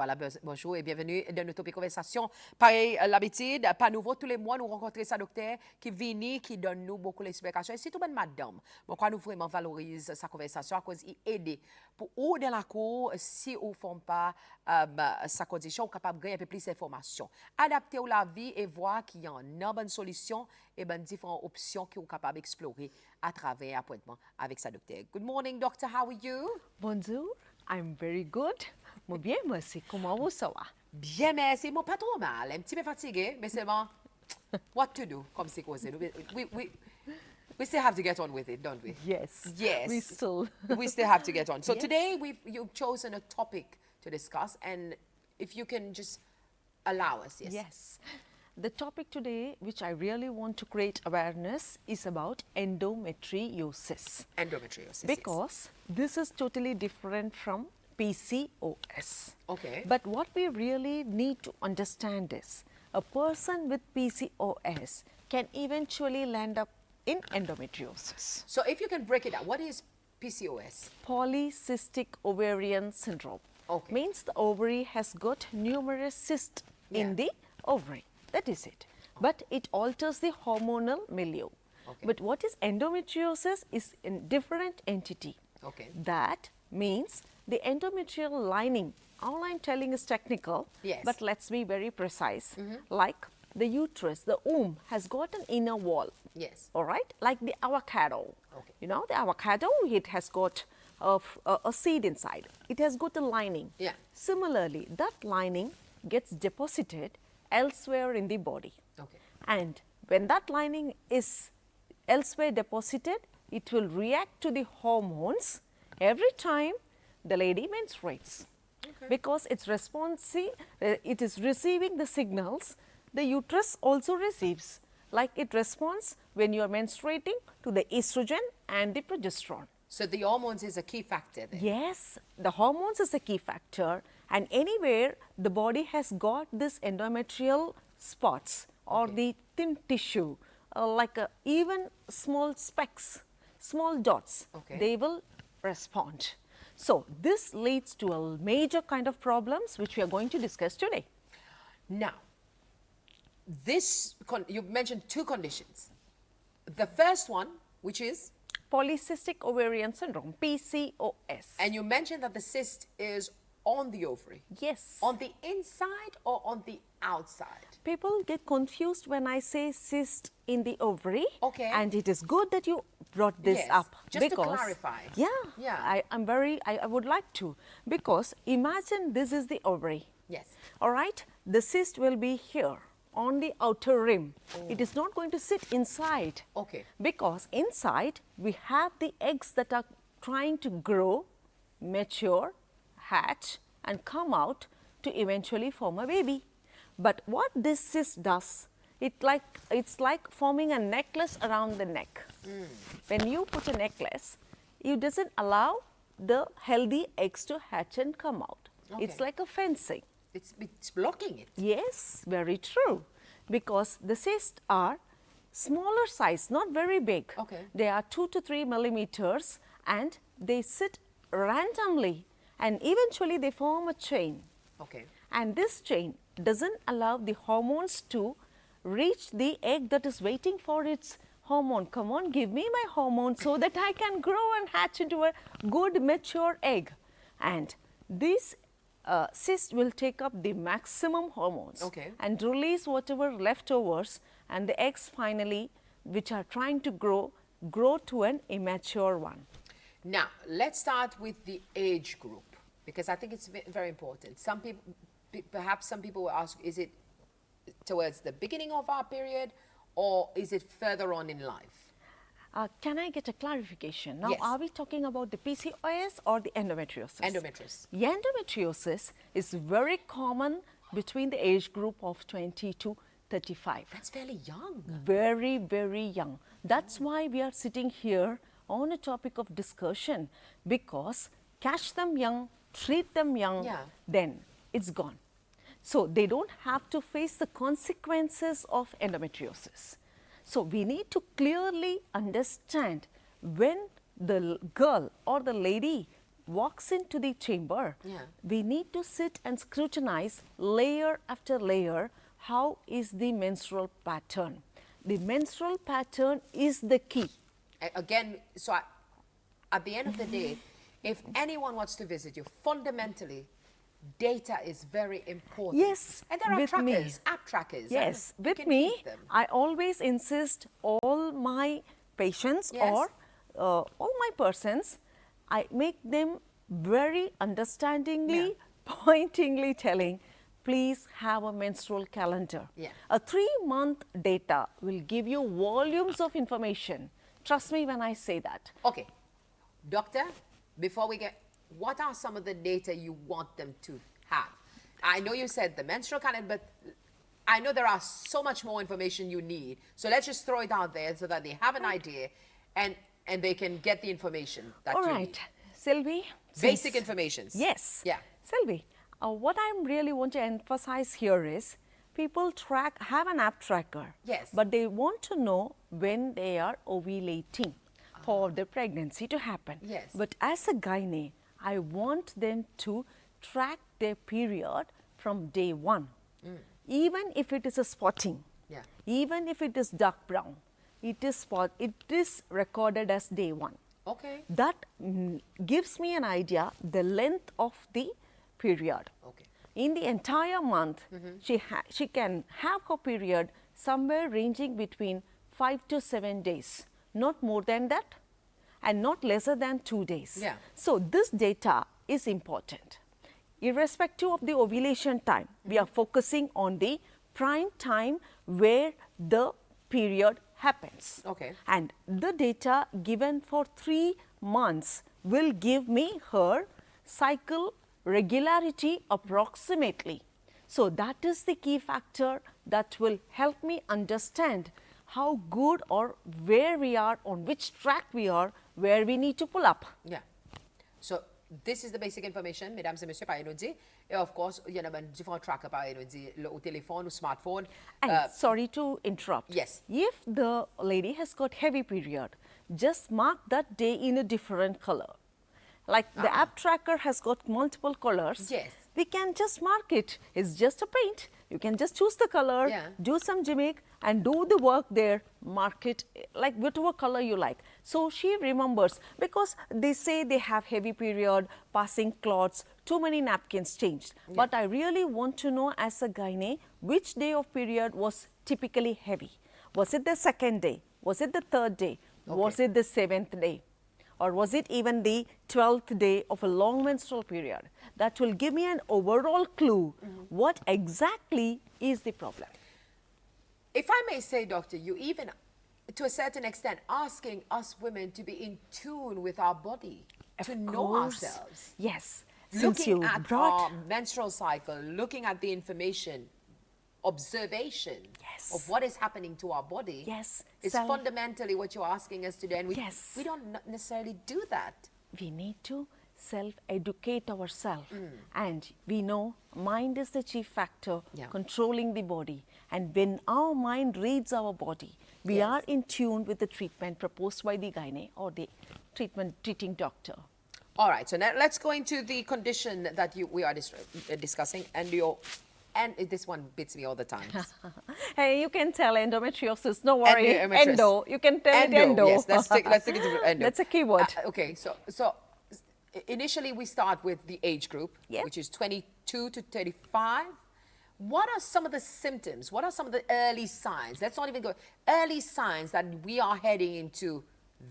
Voilà, bonjour et bienvenue dans notre Topik Conversation. Pareil, l'habitude, pas nouveau, tous les mois, nous rencontrons sa docteur qui vient, qui donne nous beaucoup d'explications. Et c'est tout bonne madame. Bon, quoi, nous vraiment valorise sa conversation à cause d'aider. Pour ou dans la cour, si vous ne faites pas sa condition, vous êtes capable de gagner un peu plus d'informations. Adapter la vie et voir qu'il y a une bonne solution et différentes options que vous êtes capable d'explorer à travers l'appointement avec sa docteur. Good morning, doctor. How are you? Bonjour, I'm very good. Muy bien, merci. Comment vous ça va? Bien, merci. Bon, pas trop mal. Un petit peu fatigué, mais c'est bon. What to do, comme c'est causé. We still have to get on with it, don't we? Yes. Yes. We still have to get on. So Yes. today you've chosen a topic to discuss, and if you can just allow us, yes. Yes. The topic today, which I really want to create awareness, is about endometriosis. Endometriosis. Because this is totally different from PCOS. Okay. But what we really need to understand is a person with PCOS can eventually land up in endometriosis. So if you can break it down, what is PCOS? Polycystic ovarian syndrome. Okay. Means the ovary has got numerous cysts in the ovary. That is it. But it alters the hormonal milieu. Okay. But what is endometriosis is a different entity. Okay. That means the endometrial lining, all I'm telling is technical, Yes. but let's be very precise. Like the uterus, the womb has got an inner wall. Yes. All right, like the avocado. Okay. You know, the avocado, it has got a seed inside. It has got a lining. Yeah. Similarly, that lining gets deposited elsewhere in the body. Okay. And when that lining is elsewhere deposited, it will react to the hormones every time the lady menstruates. Okay. Because it's responsive, it is receiving the signals the uterus also receives. Like it responds when you are menstruating to the estrogen and the progesterone. So the hormones is a key factor there. Yes, the hormones is a key factor, and anywhere the body has got this endometrial spots or the thin tissue, like even small specks, small dots, they will respond. So this leads to a major kind of problems which we are going to discuss today. Now, you mentioned two conditions. The first one, which is? Polycystic ovarian syndrome, PCOS. And you mentioned that the cyst is on the ovary. Yes. On the inside or on the outside? People get confused when I say cyst in the ovary. Okay. And it is good that you brought this Yes, up. just to because, clarify. Yeah. Yeah. I would like to. Because imagine this is the ovary. Yes. All right. The cyst will be here on the outer rim. It is not going to sit inside. Okay. Because inside we have the eggs that are trying to grow, mature, hatch and come out to eventually form a baby. But what this cyst does, it's like forming a necklace around the neck. When you put a necklace, it doesn't allow the healthy eggs to hatch and come out. Okay. It's like a fencing. It's blocking it. Yes, very true. Because the cysts are smaller size, not very big. Okay. They are 2 to 3 millimeters and they sit randomly and eventually they form a chain. Okay. And this chain doesn't allow the hormones to reach the egg that is waiting for its hormone. Come on, give me my hormone so that I can grow and hatch into a good mature egg. And this cyst will take up the maximum hormones and release whatever leftovers, and the eggs finally, which are trying to grow to an immature one. Now, let's start with the age group, because I think it's very important. Some people, perhaps some people will ask, is it towards the beginning of our period or is it further on in life? Can I get a clarification? Now, Yes. are we talking about the PCOS or the endometriosis? Endometriosis. The endometriosis is very common between the age group of 20 to 35. That's fairly young. Very, very young. That's why we are sitting here on a topic of discussion, because catch them young, treat them young, then it's gone. So they don't have to face the consequences of endometriosis. So we need to clearly understand when the girl or the lady walks into the chamber, Yeah. we need to sit and scrutinize layer after layer how is the menstrual pattern. The menstrual pattern is the key. Again, so at the end of the day, if anyone wants to visit you, fundamentally, data is very important. Yes, And there are with me. trackers, app trackers. Yes, and you with can me, keep them. I always insist all my patients Yes. or all my persons, I make them very understandingly, pointingly telling, please have a menstrual calendar. Yeah. A 3-month data will give you volumes of information. Trust me when I say that. Okay, doctor, before we get, what are some of the data you want them to have? I know you said the menstrual calendar, but I know there are so much more information you need. So let's just throw it out there so that they have an idea and they can get the information that All you right, need. Sylvie. Basic since- information. Yes. Yeah. Sylvie, what I really want to emphasize here is people have an app tracker. Yes. But they want to know when they are ovulating for the pregnancy to happen. Yes. But as a gynae, I want them to track their period from day one. Even if it is a spotting, Yeah. even if it is dark brown, it is recorded as day one. Okay. That gives me an idea the length of the period. Okay. In the entire month, she can have her period somewhere ranging between 5 to 7 days, not more than that, and not lesser than 2 days. Yeah. So this data is important. Irrespective of the ovulation time, we are focusing on the prime time where the period happens. Okay. And the data given for 3 months will give me her cycle regularity approximately. So that is the key factor that will help me understand how good or where we are, on which track we are, where we need to pull up. Yeah. So this is the basic information, mesdames et messieurs, par dit. Et of course, il y en a différents trackers par dit, au téléphone ou smartphone. And sorry to interrupt. Yes. If the lady has got heavy period, just mark that day in a different color. Like the app tracker has got multiple colors. Yes. We can just mark it. It's just a paint. You can just choose the color, Yeah. do some gimmick and do the work there, mark it like whatever color you like. So she remembers, because they say they have heavy period, passing clots, too many napkins changed. But I really want to know as a gynae, which day of period was typically heavy. Was it the 2nd day? Was it the 3rd day? Was it the 7th day? Or was it even the 12th day of a long menstrual period? That will give me an overall clue what exactly is the problem. If I may say, doctor, you even, to a certain extent, asking us women to be in tune with our body, to know ourselves. Yes. Since Looking you at brought our menstrual cycle, looking at the information, observation Yes. of what is happening to our body Yes. is Self- fundamentally what you're asking us to do. And we, Yes. we don't necessarily do that. we need to self-educate ourselves. And we know mind is the chief factor controlling the body. And when our mind reads our body, we are in tune with the treatment proposed by the gynae or the treating doctor. All right, so now let's go into the condition that we are discussing, and this one beats me all the time. Hey, you can tell endometriosis, no worry. Endometriosis. Endo, you can tell it endo. Yes, let's take it to endo. That's a keyword. Okay, so initially we start with the age group, Yeah. which is 22 to 35. What are some of the symptoms? What are some of the early signs? Let's not even go early signs that we are heading into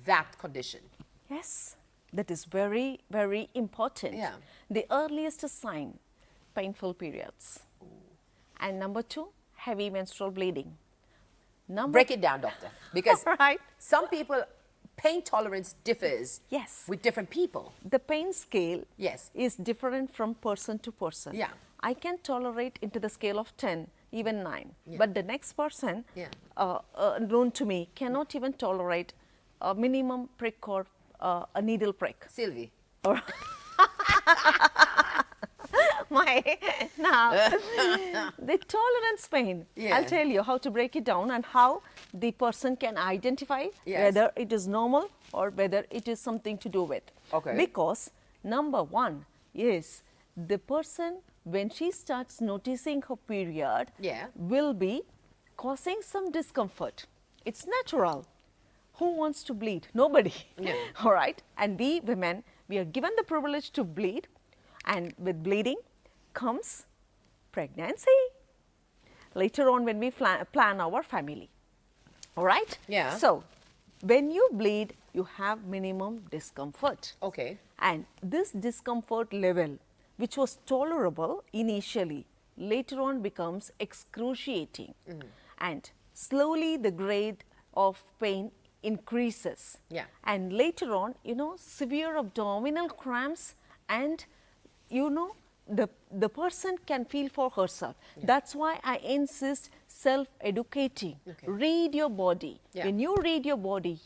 that condition. Yes, that is very, very important. Yeah. The earliest sign, painful periods. And number 2, heavy menstrual bleeding. Break it down, doctor, because Right. some people, pain tolerance differs Yes. with different people. The pain scale Yes. is different from person to person. Yeah. I can tolerate into the scale of 10, even 9. But the next person, known to me, cannot even tolerate a minimum prick or a needle prick. Sylvie. Or now the tolerance pain, I'll tell you how to break it down and how the person can identify whether it is normal or whether it is something to do with. Okay. Because Number one is the person, when she starts noticing her period, Yeah. will be causing some discomfort. It's natural. Who wants to bleed? Nobody. Yeah. All right. And we women, we are given the privilege to bleed, and with bleeding comes pregnancy. Later on, when we plan our family. All right. Yeah. So when you bleed, you have minimum discomfort. Okay. And this discomfort level, which was tolerable initially, later on becomes excruciating. And slowly the grade of pain increases. Yeah. And later on, severe abdominal cramps, and the person can feel for herself. That's why I insist self-educating. Okay. Read your body. Yeah. When you read your body,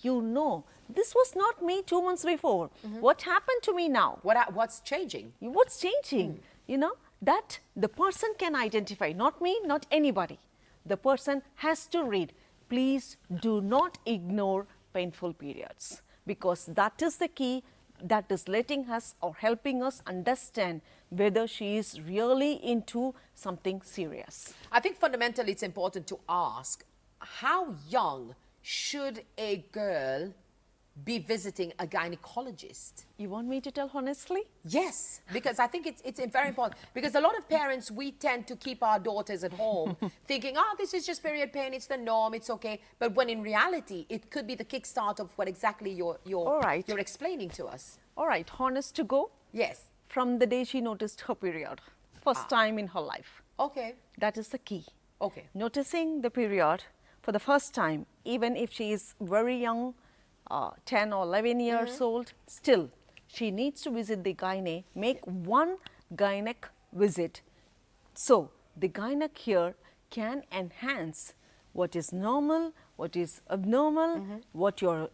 this was not me 2 months before. What happened to me now? What's changing? What's changing? That the person can identify, not me, not anybody. The person has to read. Please do not ignore painful periods, because that is the key that is letting us or helping us understand whether she is really into something serious. I think fundamentally it's important to ask, how young should a girl be visiting a gynecologist? You want me to tell honestly? Yes, because I think it's very important. Because a lot of parents, we tend to keep our daughters at home thinking, this is just period pain, it's the norm, it's okay. But when in reality, it could be the kickstart of what exactly you're explaining to us. All right, honest to go? Yes. From the day she noticed her period, first time in her life. Okay. That is the key. Okay. Noticing the period for the first time, even if she is very young, 10 or 11 years old, still she needs to visit the gynae, make one gynec visit. So the gynec here can enhance what is normal, what is abnormal, what you're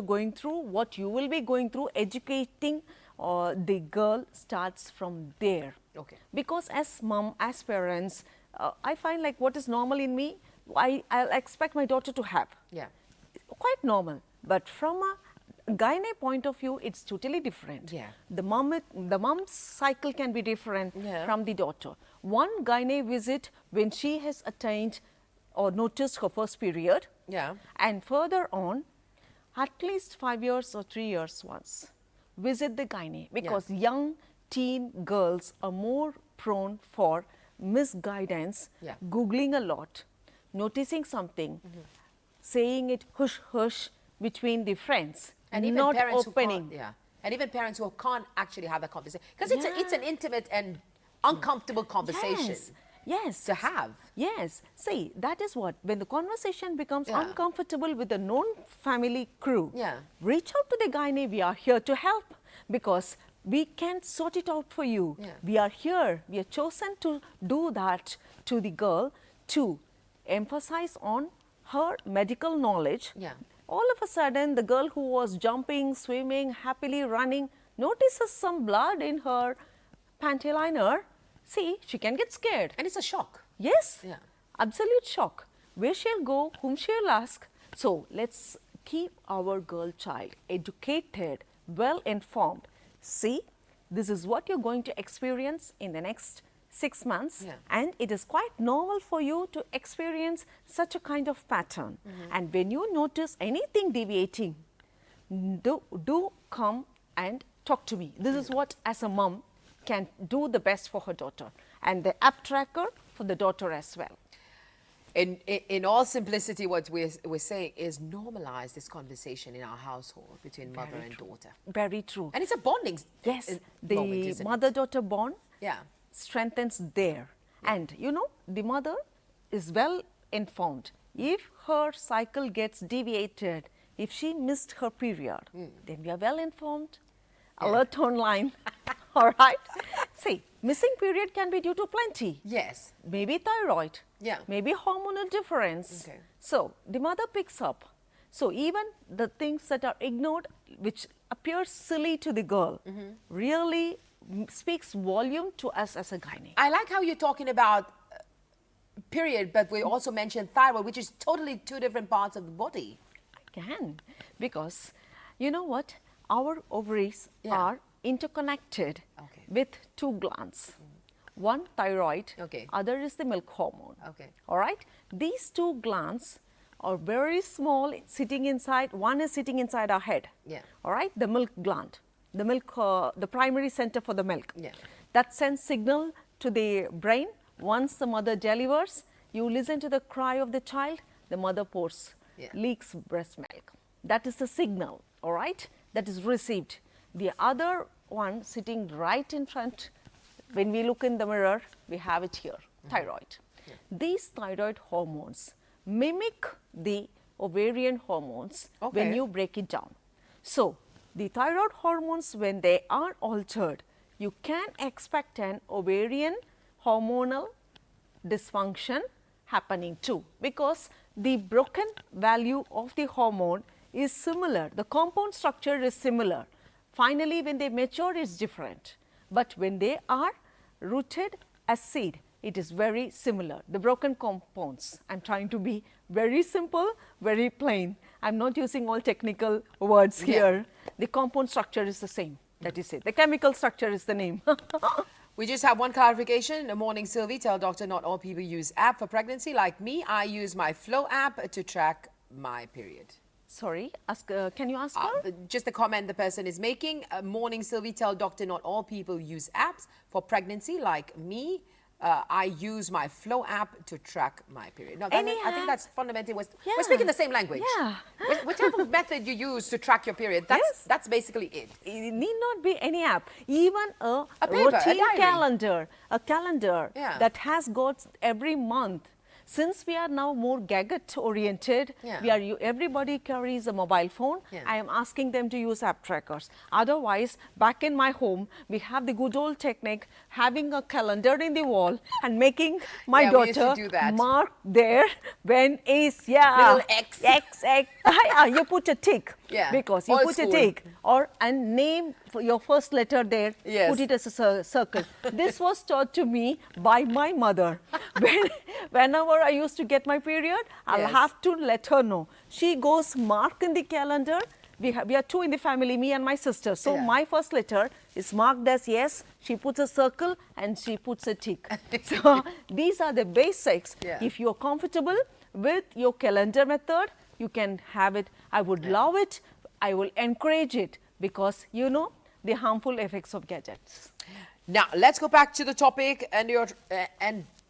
going through, what you will be going through. Educating the girl starts from there. Okay. Because as mom, as parents, I find like what is normal in me, I'll expect my daughter to have. Yeah. Quite normal. But from a gynae point of view, it's totally different. Yeah. The mom's cycle can be different from the daughter. One gynae visit when she has attained or noticed her first period. Yeah. And further on, at least 5 years or 3 years once, visit the gynae, because young teen girls are more prone for misguidance, Googling a lot, noticing something, saying it hush hush between the friends, and even not parents opening. And even parents who can't actually have that conversation, because it's an intimate and uncomfortable conversation. Yes. To have. Yes. See, that is what, when the conversation becomes uncomfortable with the known family crew, reach out to the gynae. We are here to help, because we can sort it out for you. We are here. We are chosen to do that to the girl, to emphasize on her medical knowledge. All of a sudden, the girl who was jumping, swimming, happily running, notices some blood in her panty liner. See, she can get scared. And it's a shock. Yes, absolute shock. Where she'll go, whom she'll ask. So let's keep our girl child educated, well informed. See, this is what you're going to experience in the next 6 months, and it is quite normal for you to experience such a kind of pattern. And when you notice anything deviating, do come and talk to me. This is what, as a mom, can do the best for her daughter, and the app tracker for the daughter as well. In all simplicity, what we're saying is normalize this conversation in our household between mother and daughter. Very true. And it's a bonding the mother-daughter bond strengthens there. And the mother is well informed. If her cycle gets deviated, if she missed her period, then we are well informed. Alert online. All right. See, missing period can be due to plenty. Yes. Maybe thyroid. Maybe hormonal difference. Okay. So the mother picks up. So even the things that are ignored, which appears silly to the girl, really speaks volume to us as a gynae. I like how you're talking about period, but we also mentioned thyroid, which is totally two different parts of the body. I can, because you know what? Our ovaries are interconnected Okay. with two glands. One thyroid, Okay. other is the milk hormone. Okay. All right. These two glands are very small, sitting inside. One is sitting inside our head. Yeah. All right. The milk gland, the milk, the primary center for the milk. Yeah. That sends signal to the brain. Once the mother delivers, you listen to the cry of the child. The mother pours, Yeah. leaks breast milk. That is the signal. All right. That is received. The other one sitting right in front. When we look in the mirror, we have it here, thyroid. These thyroid hormones mimic the ovarian hormones when Okay. you break it down. So, the thyroid hormones, when they are altered, you can expect an ovarian hormonal dysfunction happening too, because the broken value of the hormone is similar, the compound structure is similar. Finally, when they mature, it's different, but when they are rooted as seed, it is very similar. The broken compounds, I am trying to be very simple, very plain. I am not using all technical words here. The compound structure is the same, that is it. The chemical structure is the name. We just have one clarification. In the morning, Sylvie, tell doctor not all people use app for pregnancy. Like me, I use my Flow app to track my period. Sorry, ask, can you ask her? Just a comment the person is making. Morning, Sylvie, tell doctor not all people use apps for pregnancy. Like me, I use my Flow app to track my period. No, I think that's fundamentally we're speaking the same language. Yeah. Whichever method you use to track your period, that's basically it. It need not be any app, even a paper, routine a diary. calendar Yeah. that has got every month. Since we are now more gadget oriented, everybody carries a mobile phone. I am asking them to use app trackers. Otherwise, back in my home, we have the good old technique, having a calendar in the wall and making my we used to daughter do that. mark there when is Little X. You put a tick. Yeah. Because you Old put school. a tick and name for your first letter there, Yes. put it as a circle. This was taught to me by my mother. Whenever I used to get my period, I'll have to let her know. She goes mark in the calendar. We are two in the family, me and my sister. So my first letter is marked as yes. She puts a circle and she puts a tick. So these are the basics. If you are comfortable with your calendar method, you can have it. I would love it. I will encourage it because you know the harmful effects of gadgets. Now, let's go back to the topic and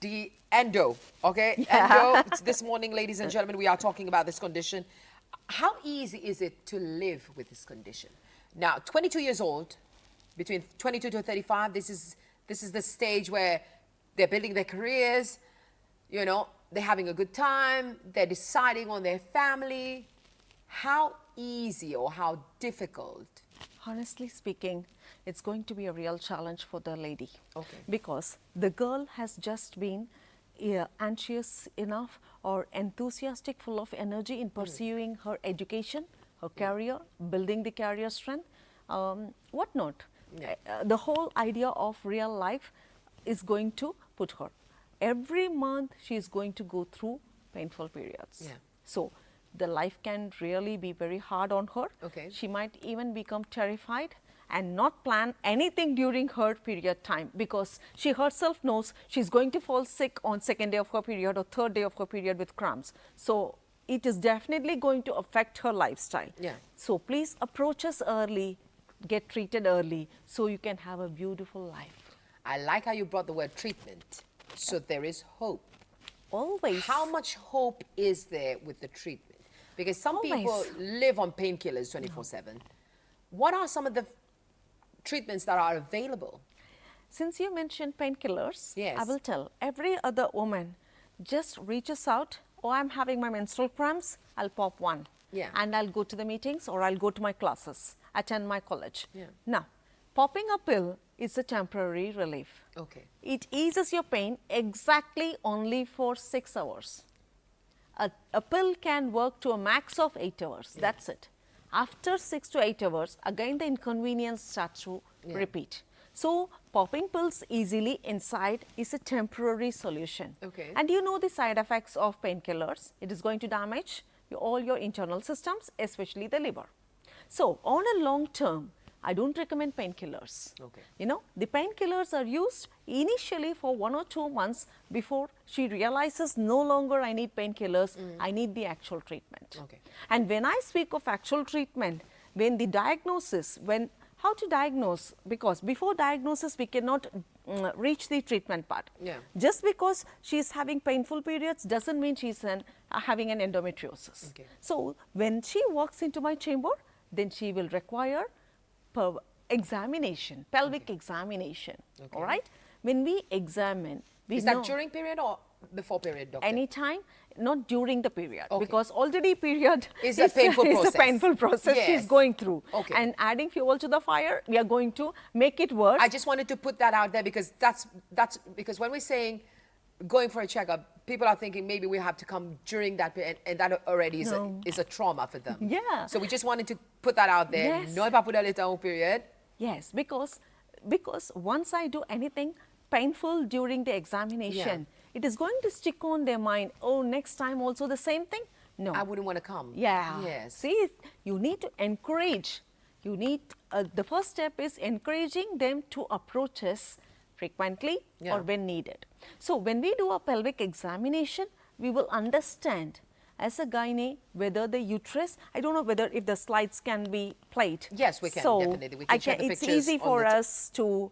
the endo, okay? Endo, this morning, ladies and gentlemen, we are talking about this condition. How easy is it to live with this condition? Now, 22 years old, between 22 to 35, this is the stage where they're building their careers, you know, they're having a good time, they're deciding on their family. How easy or how difficult? Honestly speaking, it's going to be a real challenge for the lady. Okay. Because the girl has just been anxious enough or enthusiastic, full of energy in pursuing her education, her career, building the career strength, whatnot. The whole idea of real life is going to put her. Every month she is going to go through painful periods. So the life can really be very hard on her. She might even become terrified and not plan anything during her period time because she herself knows she's going to fall sick on second day of her period or third day of her period with cramps. So it is definitely going to affect her lifestyle. So please approach us early, get treated early so you can have a beautiful life. I like how you brought the word treatment. So there is hope. Always. How much hope is there with the treatment? Because some people live on painkillers 24/7. What are some of the treatments that are available? Since you mentioned painkillers, I will tell every other woman just reaches out, oh, I'm having my menstrual cramps, I'll pop one. And I'll go to the meetings or I'll go to my classes, attend my college. Now, popping a pill is a temporary relief. It eases your pain exactly only for 6 hours. A pill can work to a max of 8 hours. That's it. After 6 to 8 hours, again the inconvenience starts to repeat. So, popping pills easily inside is a temporary solution. And you know the side effects of painkillers. It is going to damage all your internal systems, especially the liver. So, on a long term, I don't recommend painkillers. Okay. You know, the painkillers are used initially for 1 or 2 months before she realizes no longer I need painkillers, I need the actual treatment. Okay. And when I speak of actual treatment, when the diagnosis, how to diagnose, because before diagnosis we cannot reach the treatment part. Yeah. Just because she is having painful periods doesn't mean she is having an endometriosis. Okay. So when she walks into my chamber, then she will require examination, pelvic examination. Okay. All right. When we examine, we Is know that during period or before period, doctor? anytime, not during the period, Okay. because already period Is a painful is process. a painful process Yes. she's going through. Okay. And adding fuel to the fire, we are going to make it worse. I just wanted to put that out there because that's because when we're saying going for a checkup, people are thinking maybe we have to come during that period, and that already is a trauma for them. Yeah. So we just wanted to put that out there. Yes. No, pas pour le period. Yes, because once I do anything painful during the examination, it is going to stick on their mind. Oh, next time also the same thing? No. I wouldn't want to come. Yeah. Yes. See, you need to encourage. You need, the first step is encouraging them to approach us frequently Yeah. or when needed. So when we do a pelvic examination, we will understand as a gynae whether the uterus, I don't know whether if the slides can be played. Yes, we can, So definitely. We can share the it's pictures easy on for the us to,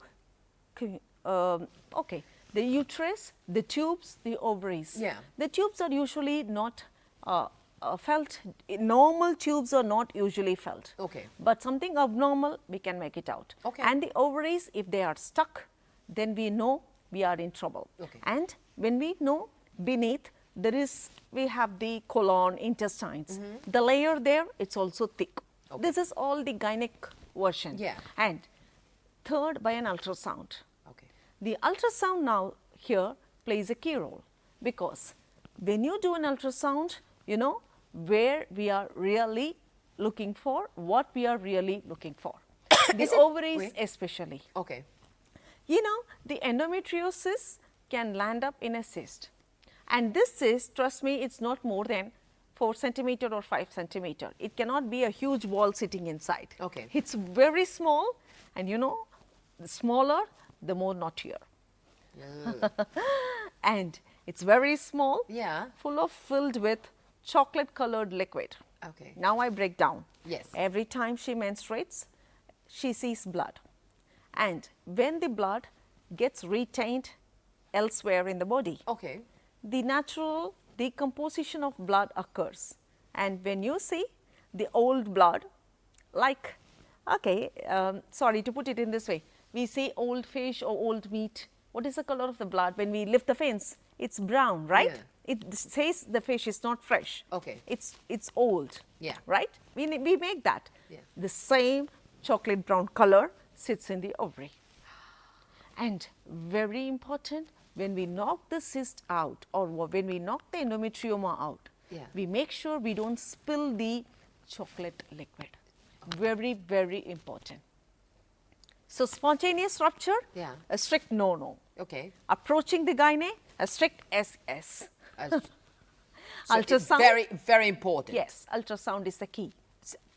okay, the uterus, the tubes, the ovaries. Yeah. The tubes are usually not felt. Normal tubes are not usually felt. Okay. But something abnormal, we can make it out. Okay. And the ovaries, if they are stuck, then we know we are in trouble. Okay. And when we know beneath, we have the colon, intestines. The layer there, it's also thick. Okay. This is all the gynec version. Yeah. And third, by an ultrasound. Okay. The ultrasound now here plays a key role, because when you do an ultrasound, you know where we are really looking for, what we are really looking for. The Is it- ovaries wait. especially. Okay. You know, the endometriosis can land up in a cyst. And this cyst, trust me, it's not more than 4 centimeter or 5 centimeter. It cannot be a huge ball sitting inside. Okay. It's very small, and you know, the smaller, the more knottier. And it's very small, Yeah. filled with chocolate colored liquid. Okay. Now I break down. Yes. Every time she menstruates, she sees blood. And when the blood gets retained elsewhere in the body, Okay. the natural decomposition of blood occurs. And when you see the old blood, like, okay, sorry to put it in this way, we say old fish or old meat. What is the color of the blood when we lift the fence? It's brown, right? Yeah. It says the fish is not fresh. Okay. It's old. Yeah. Right? We make that. Yeah. The same chocolate brown color sits in the ovary. And very important, when we knock the cyst out or when we knock the endometrioma out, Yeah. we make sure we don't spill the chocolate liquid. Very, very important. So spontaneous rupture, Yeah. a strict no-no. Okay. Approaching the gynae, a strict SS. So it's Ultrasound, very, very important. yes, ultrasound is the key.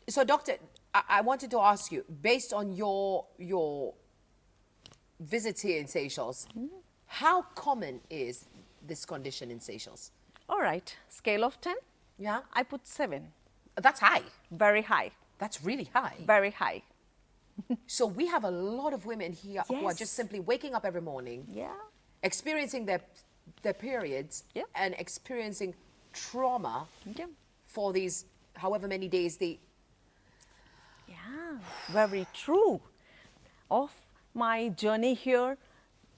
So, doctor, I wanted to ask you, based on your visits here in Seychelles, how common is this condition in Seychelles? All right, scale of 10, Yeah. I put 7. That's high. Very high, That's really high. very high. So we have a lot of women here who are Yes. just simply waking up every morning, Yeah. experiencing their periods, Yeah. and experiencing trauma Yeah. for these however many days they. Yeah, very true. Of my journey here,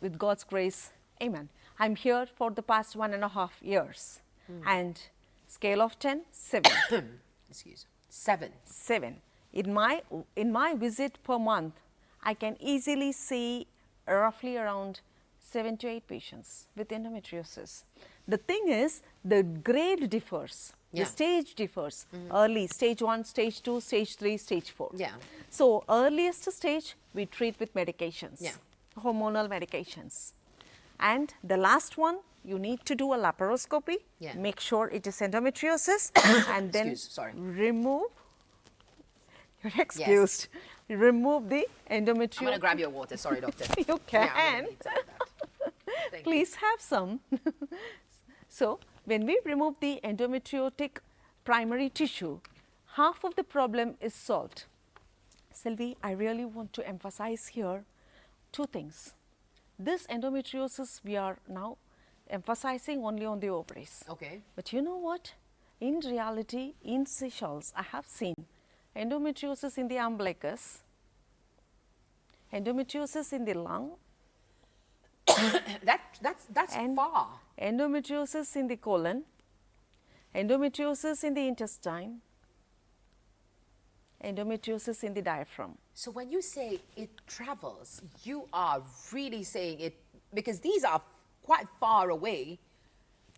with God's grace, amen. I'm here for the past 1.5 years. And scale of 10, 7. Excuse. 7. 7. In my visit per month, I can easily see roughly around 7 to 8 patients with endometriosis. The thing is, the grade differs. Yeah. The stage differs. Early, stage 1, stage 2, stage 3, stage 4. Yeah. So, earliest stage, we treat with medications, Yeah. hormonal medications. And the last one, you need to do a laparoscopy, Yeah. make sure it is endometriosis, and then Excuse, sorry. remove, you're excused, remove the I'm going to endometriosis. grab your water. Sorry, doctor. You Yeah, I'm can. gonna need some of that. Thank you. Please have some. So, when we remove the endometriotic primary tissue, half of the problem is solved. Sylvie, I really want to emphasize here two things. This endometriosis, we are now emphasizing only on the ovaries. Okay. But you know what? In reality, in Seychelles, I have seen endometriosis in the umbilicus, endometriosis in the lung, That's and far. endometriosis in the colon, endometriosis in the intestine, endometriosis in the diaphragm. So when you say it travels, you are really saying it because these are quite far away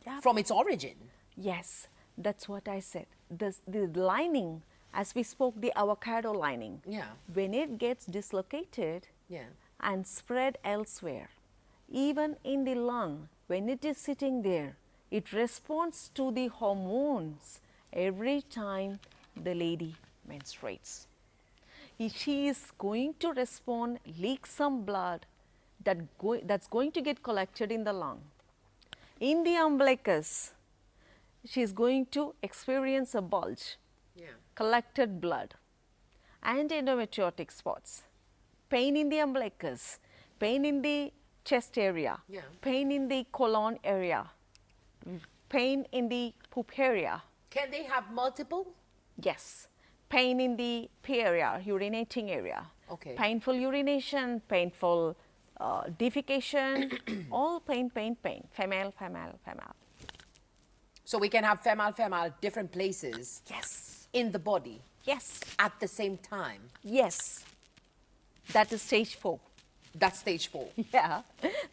Yeah. from its origin. Yes, that's what I said. The lining, as we spoke, the avocado lining, Yeah. when it gets dislocated Yeah. and spread elsewhere, even in the lung, when it is sitting there, it responds to the hormones every time the lady menstruates. She is going to respond, leak some blood that's going to get collected in the lung. In the umbilicus, she is going to experience a bulge, Yeah. collected blood, and endometriotic spots, pain in the umbilicus, pain in the chest area, Yeah. pain in the colon area, pain in the poop area. Can they have multiple? Yes, pain in the pee area, urinating area. Okay. Painful urination, painful defecation, all pain, pain, pain, female, female, female. So we can have female, different places Yes, in the body yes, at the same time. yes. That is stage 4. That's stage 4. Yeah,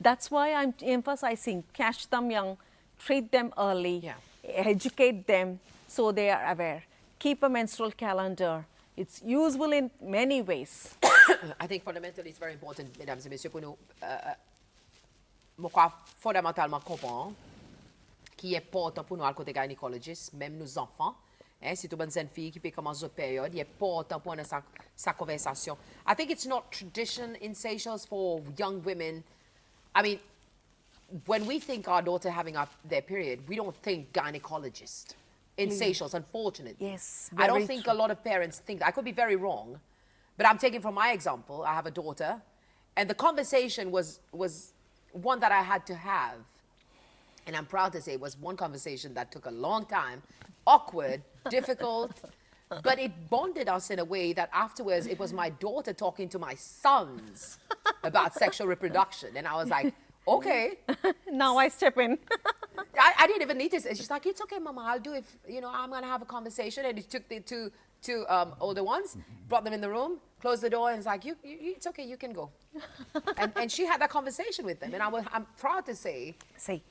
that's why I'm emphasizing catch them young, treat them early, Yeah. educate them so they are aware. Keep a menstrual calendar. It's useful in many ways. I think fundamentally it's very important, mesdames et messieurs, pour nous, fondamentalement comprendre qui est important pour nous à côté gynécologiste, même nos enfants, hein, c'est une bonne jeune fille qui peut commencer une période, il est important pour nous sa conversation. I think it's not tradition in Seychelles for young women. I mean, when we think our daughter having their period, we don't think gynecologist in Seychelles, unfortunately. Yes, I don't very think true. a lot of parents think that. I could be very wrong, but I'm taking from my example. I have a daughter, and the conversation was one that I had to have. And I'm proud to say it was one conversation that took a long time, awkward, difficult, but it bonded us in a way that afterwards it was my daughter talking to my sons about sexual reproduction. And I was like, okay. Now I step in. I didn't even need to say. She's like, it's okay, Mama, I'll do it. I'm going to have a conversation. And he took the two older ones, brought them in the room, closed the door, and was like, it's okay, you can go. and she had that conversation with them. And I'm proud to say, See,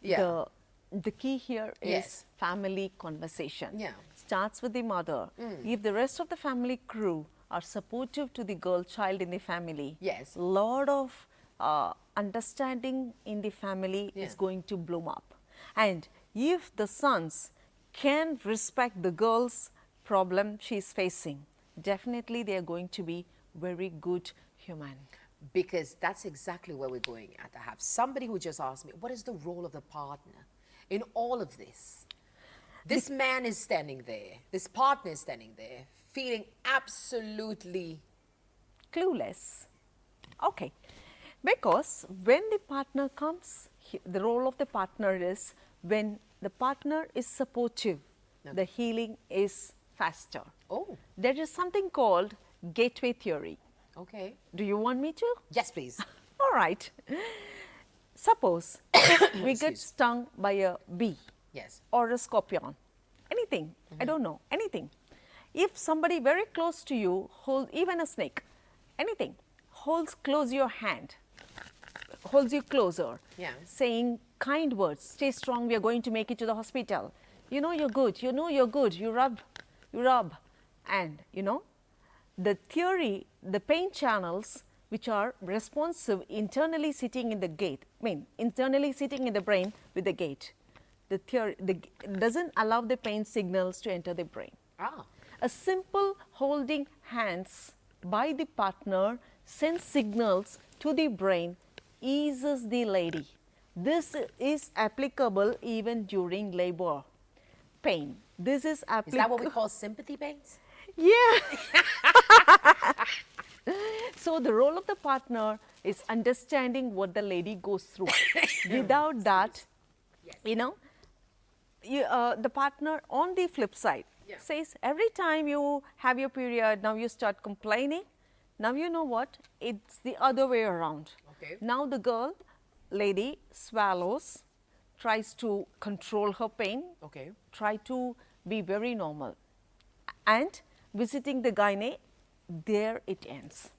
Yeah. the key here is Yes. family conversation. Yeah. Starts with the mother. If the rest of the family crew are supportive to the girl child in the family, Yes. lot of understanding in the family Yeah. is going to bloom up. And if the sons can respect the girl's problem she's facing, definitely they are going to be very good human. because that's exactly where we're going at. I have somebody who just asked me, what is the role of the partner in all of this? This man is standing there, this partner is standing there, feeling absolutely Clueless. Okay. Because when the partner comes, the role of the partner is when the partner is supportive, the healing is faster. Oh. There is something called gateway theory. Okay. Do you want me to? Yes, please. All right. Suppose we get Excuse. stung by a bee Yes. or a scorpion, anything, I don't know, anything. If somebody very close to you hold, even a snake, anything, close your hand, holds you closer, Yeah. saying kind words, stay strong, we are going to make it to the hospital. You know you're good, you know you're good, you rub. And you know, the theory, the pain channels which are responsive internally sitting in the gate, internally sitting in the brain with the gate. The theory doesn't allow the pain signals to enter the brain. Ah. A simple holding hands by the partner sends signals to the brain, eases the lady. This is applicable even during labor pain. This is Is that applicable. what we call sympathy pains? Yeah. So the role of the partner is understanding what the lady goes through. Without that, you know, the partner on the flip side says, every time you have your period, now you start complaining. Now you know what? It's the other way around. Okay. Now the girl, lady, swallows, tries to control her pain, Okay. try to be very normal. And visiting the gynae, there it ends.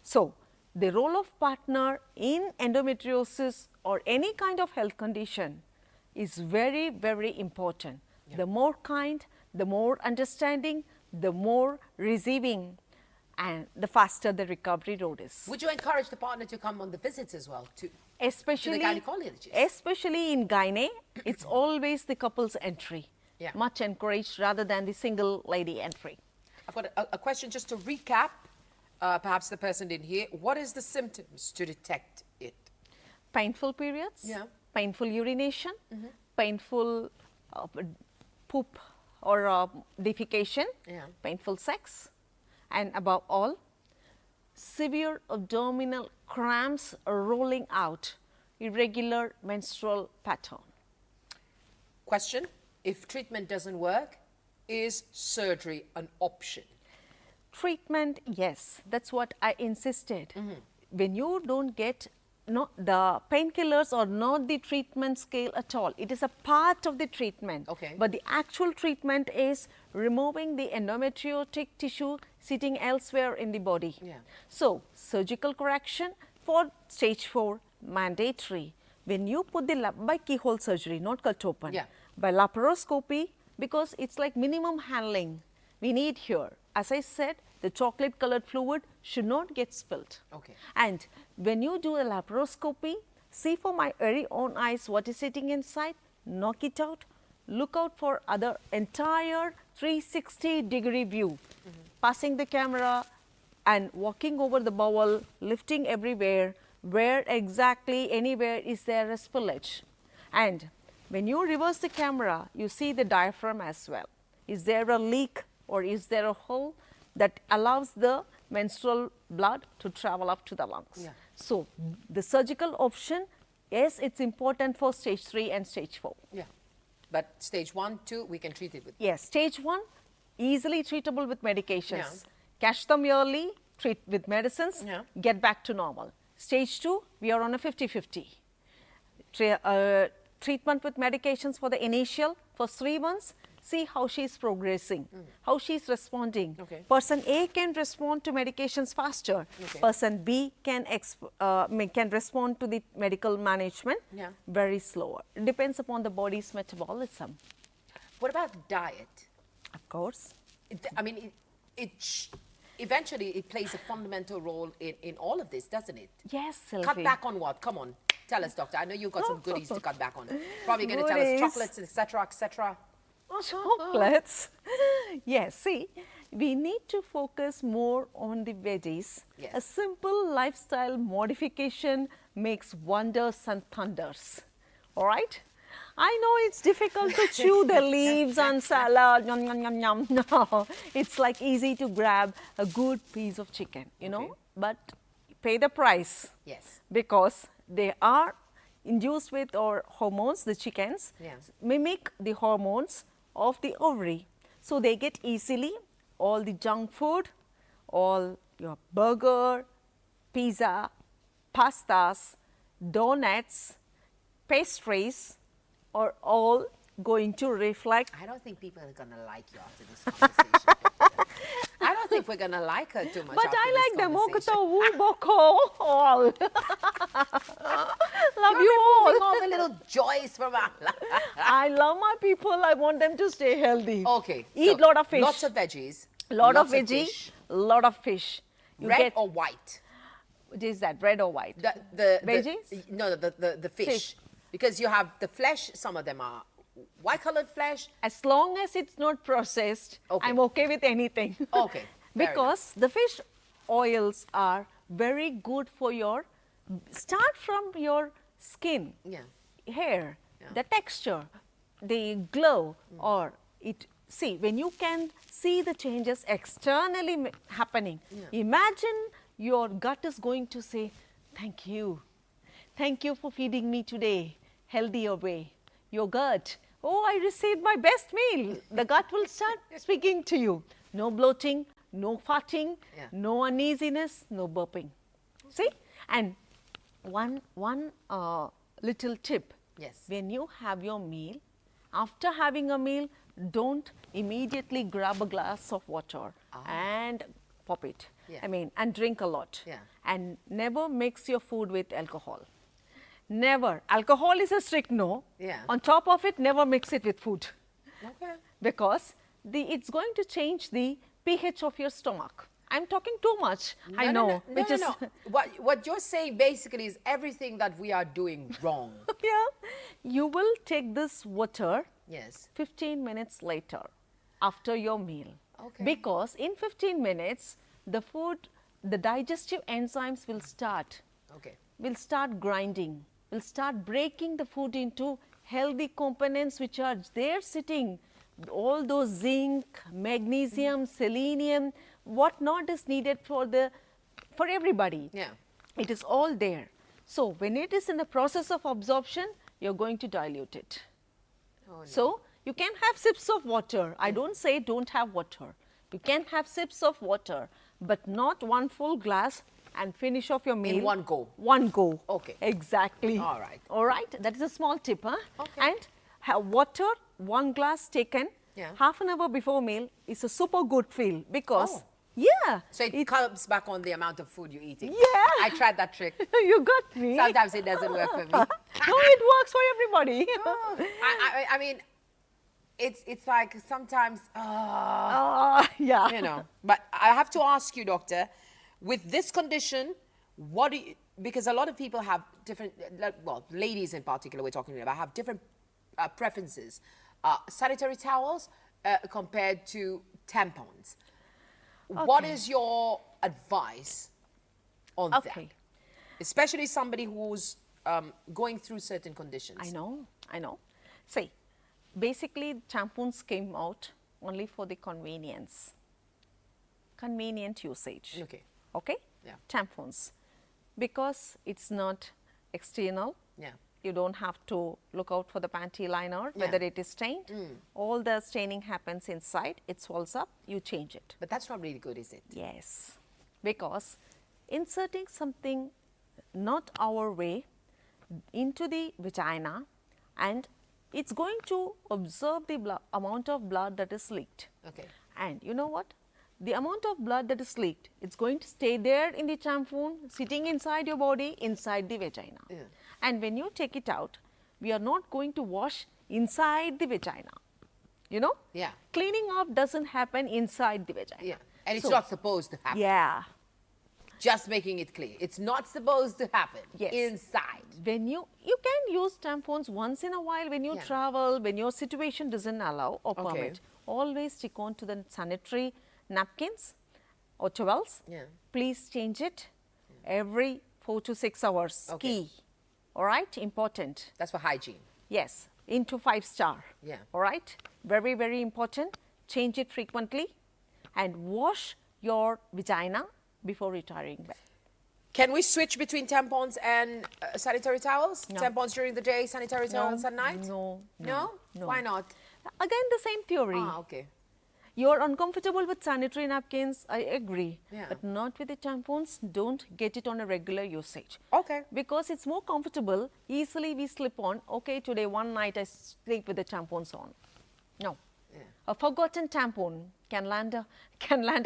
So, the role of partner in endometriosis or any kind of health condition is very, very important. The more kind, the more understanding, the more receiving, and the faster the recovery road is. Would you encourage the partner to come on the visits as well? Especially, gynecologist? especially in gynae, it's always the couple's entry. Yeah. Much encouraged rather than the single lady entry. I've got a question just to recap. Perhaps the person didn't hear. What is the symptoms to detect it? Painful periods, painful urination, painful poop or defecation, painful sex, and above all, severe abdominal cramps rolling out, irregular menstrual pattern. Question, if treatment doesn't work, is surgery an option? Treatment, yes, that's what I insisted. When you don't get the painkillers are not the treatment scale at all. It is a part of the treatment. Okay. But the actual treatment is removing the endometriotic tissue sitting elsewhere in the body. So, surgical correction for stage 4 mandatory. When you put the by keyhole surgery, not cut open, by laparoscopy, because it's like minimum handling we need here. As I said, the chocolate colored fluid should not get spilled. Okay. And when you do a laparoscopy, see for my very own eyes what is sitting inside, knock it out, look out for other entire 360-degree view, passing the camera and walking over the bowel, lifting everywhere, where exactly anywhere is there a spillage. And when you reverse the camera, you see the diaphragm as well. Is there a leak or is there a hole that allows the menstrual blood to travel up to the lungs? So, the surgical option, yes, it's important for stage 3 and stage 4. But stage 1, 2, we can treat it with? Yes, stage 1, easily treatable with medications. Catch them early, treat with medicines, get back to normal. Stage 2, we are on a 50-50. Treatment with medications for the initial, for 3 months, see how she is progressing, how she is responding. Person A can respond to medications faster. Person B can respond to the medical management very slower. It depends upon the body's metabolism. What about diet? Of course. I mean, eventually it plays a fundamental role in all of this, doesn't it? Yes, Sylvie. Cut back on what? Come on, tell us, doctor. I know you've got some goodies to cut back on. Probably going to tell us chocolates, etc., etc. Chocolates? Yes, see, we need to focus more on the veggies. A simple lifestyle modification makes wonders and thunders. All right? I know it's difficult to chew the leaves and salad, yum, yum, yum, yum. No, it's like easy to grab a good piece of chicken, you know, but pay the price. Because they are induced with or hormones, the chickens, mimic the hormones of the ovary. So, they get easily all the junk food, all your burger, pizza, pastas, donuts, pastries are all going to reflect. I don't think people are going to like you after this conversation. I don't think we're going to like her too much. But after I like this them. conversation. All. Love you all. all the little joys from our life. I love my people. I want them to stay healthy. Okay. Eat lot of fish. Lots of veggies. Lot of veggie. Lot of fish. You red or white? What is that? Red or white? The veggies? No, the fish. Because you have the flesh, some of them are white-colored flesh. As long as it's not processed, I'm okay with anything. Okay. Because the fish oils are very good for your, start from your skin, Yeah. hair, Yeah. the texture, the glow, or it, see, when you can see the changes externally happening, Yeah. imagine your gut is going to say, thank you. Thank you for feeding me today, healthier way. Your gut, oh, I received my best meal. The gut will start speaking to you. No bloating, no farting, Yeah. no uneasiness, no burping. See? And one little tip. Yes. When you have your meal, after having a meal, don't immediately grab a glass of water and pop it. Yeah. I mean, and drink a lot. Yeah. And never mix your food with alcohol. Never. Alcohol is a strict no. Yeah. On top of it, never mix it with food. Okay. Because it's going to change the pH of your stomach. I'm talking too much, I know. No. What you're saying basically is everything that we are doing wrong. Yeah. You will take this water Yes. 15 minutes later after your meal. Okay. Because in 15 minutes, the food, the digestive enzymes will start grinding, will start breaking the food into healthy components which are there sitting. All those zinc, magnesium, selenium, what not is needed for everybody. Yeah. It is all there. So when it is in the process of absorption, you're going to dilute it. Oh, no. So you can have sips of water. I don't say don't have water. You can have sips of water, but not one full glass and finish off your meal. In one go. One go. Okay. Exactly. All right. All right. That is a small tip. Huh? Okay. And have water, one glass taken Yeah. half an hour before meal is a super good feel because, Oh. yeah. So it comes back on the amount of food you're eating. Yeah. I tried that trick. You got me. Sometimes it doesn't work for me. No, it works for everybody. I mean, it's like sometimes, Yeah. you know. But I have to ask you, doctor, with this condition, what do you, because a lot of people have different, well, ladies in particular we're talking about, have different preferences. Sanitary towels compared to tampons. What is your advice on that? Especially somebody who's going through certain conditions. I know. See, basically tampons came out only for the convenient usage. Okay. Okay? Yeah. Tampons. Because it's not external. Yeah. You don't have to look out for the panty liner, whether it is stained. All the staining happens inside. It swells up. You change it. But that's not really good, is it? Yes. Because inserting something not our way into the vagina, and it's going to absorb the amount of blood that is leaked. Okay. And you know what? The amount of blood that is leaked, it's going to stay there in the tampon, sitting inside your body, inside the vagina. Yeah. And when you take it out, we are not going to wash inside the vagina. You know? Yeah. Cleaning up doesn't happen inside the vagina. Yeah. And it's So- not supposed to happen. Yeah. Just making it clear. It's not supposed to happen Yes. inside. When you can use tampons once in a while when you Yeah. travel, when your situation doesn't allow or Okay. permit. Always stick on to the sanitary napkins or towels. Yeah. Please change it every 4 to 6 hours. Okay. Key. All right? Important. That's for hygiene. Yes. Into 5-star. Yeah. All right? Very, very important. Change it frequently and wash your vagina before retiring back. Can we switch between tampons and sanitary towels? No. Tampons during the day, sanitary towels at night? No. No? Why not? Again, the same theory. Okay. You're uncomfortable with sanitary napkins, I agree. Yeah. But not with the tampons. Don't get it on a regular usage. Okay. Because it's more comfortable. Easily we slip on. Okay, today one night I sleep with the tampons on. No. Yeah. A forgotten tampon can land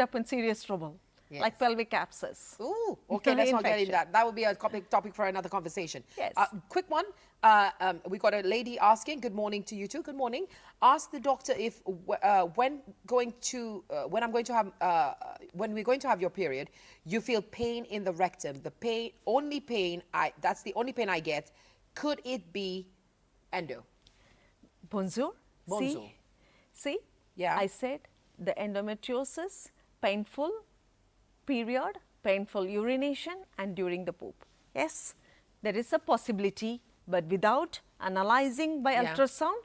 up in serious trouble. Yes. Like pelvic abscess. Ooh, okay, let's not get into Infection. that. That would be a topic for another conversation. Yes. Quick one. We got a lady asking, good morning to you too, good morning. Ask the doctor if when we're going to have your period, you feel pain in the rectum. That's the only pain I get. Could it be endo? Bonjour. Bonjour. See? Yeah. I said the endometriosis, painful period, painful urination and during the poop. Yes, there is a possibility, but without analyzing by ultrasound,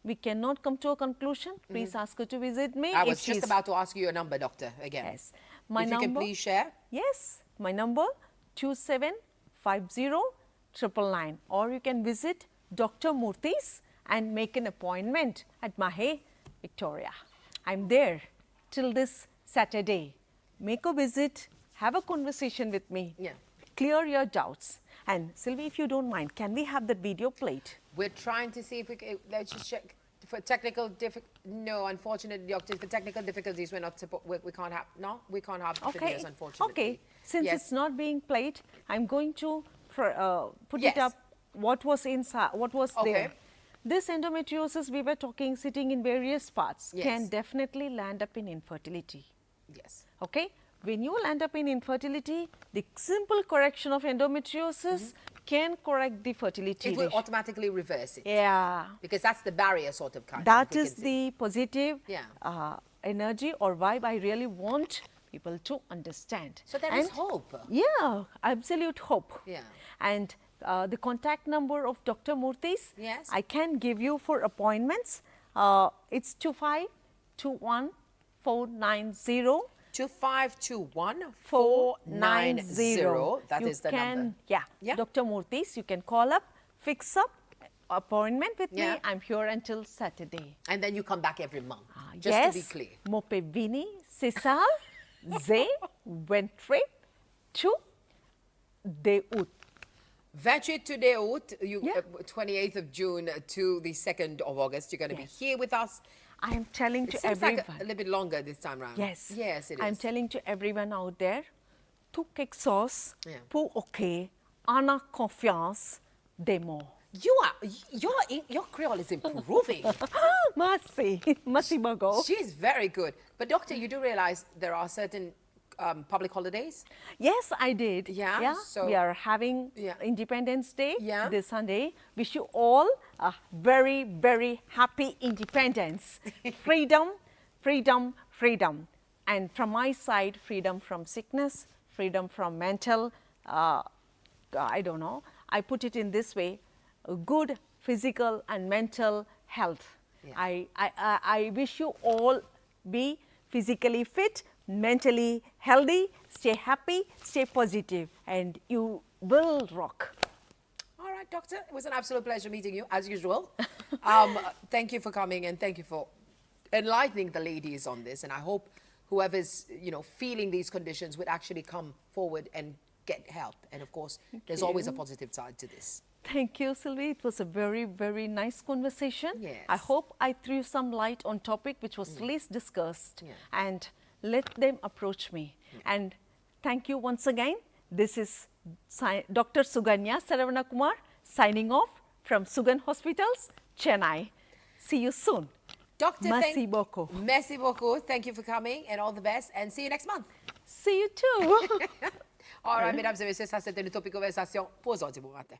we cannot come to a conclusion. Please ask her to visit me. I was just about to ask you your number, doctor, again. Yes. My if number, you can please share. Yes, my number 2750 or you can visit Dr. Murthy's and make an appointment at Mahe, Victoria. I'm there till this Saturday. Make a visit, have a conversation with me, clear your doubts. And Sylvie, if you don't mind, can we have that video played? We're trying to see if we can, let's just check. For technical no, unfortunately, doctor, for technical difficulties, we can't have, we can't have videos, unfortunately. Okay, since it's not being played, I'm going to put it up, what was inside, what was there. This endometriosis we were talking, sitting in various parts, can definitely land up in infertility. Yes. Okay, when you land up in infertility, the simple correction of endometriosis can correct the fertility. It will automatically reverse it. Yeah. Because that's the barrier sort of kind. That is the positive energy or vibe I really want people to understand. So there is hope. Yeah, absolute hope. Yeah. And the contact number of Dr. Murthy's, I can give you for appointments. It's 2521-490. 2521-490. That is the number. Yeah. Dr. Murthy's, you can call up, fix up appointment with me. I'm here until Saturday. And then you come back every month, just to be clear. Mope vini, sisal, ze, ventre, tu, deut. Venture to Deut, 28th of June to the 2nd of August. You're going to be here with us. I am telling to It everyone. seems like a little bit longer this time around. Yes. Yes, it is. I'm telling to everyone out there, tu quelque chose pour ok, ana confiance, demo. Your Creole is improving. Merci beaucoup. She's very good. But doctor, you do realize there are certain public holidays? Yes, I did. Yeah. So we are having Independence Day this Sunday. Wish you all a very, very happy independence. Freedom, freedom, freedom. And from my side, freedom from sickness, freedom from mental, I don't know. I put it in this way, good physical and mental health. I wish you all be physically fit, mentally healthy, stay happy, stay positive, and you will rock. All right, doctor, it was an absolute pleasure meeting you, as usual. Thank you for coming, and thank you for enlightening the ladies on this. And I hope whoever's, feeling these conditions would actually come forward and get help. And of course, there's always a positive side to this. Thank you, Sylvie. It was a very, very nice conversation. Yes. I hope I threw some light on topic which was least discussed, and let them approach me. And thank you once again. This is Dr. Suganya Saravanakumar signing off from Sugan Hospitals, Chennai. See you soon. Doctor, merci beaucoup. Merci beaucoup. Thank you for coming, and all the best, and see you next month. See you too. All right, mesdames et messieurs, ça c'était le Topik Conversation pour aujourd'hui, bon matin.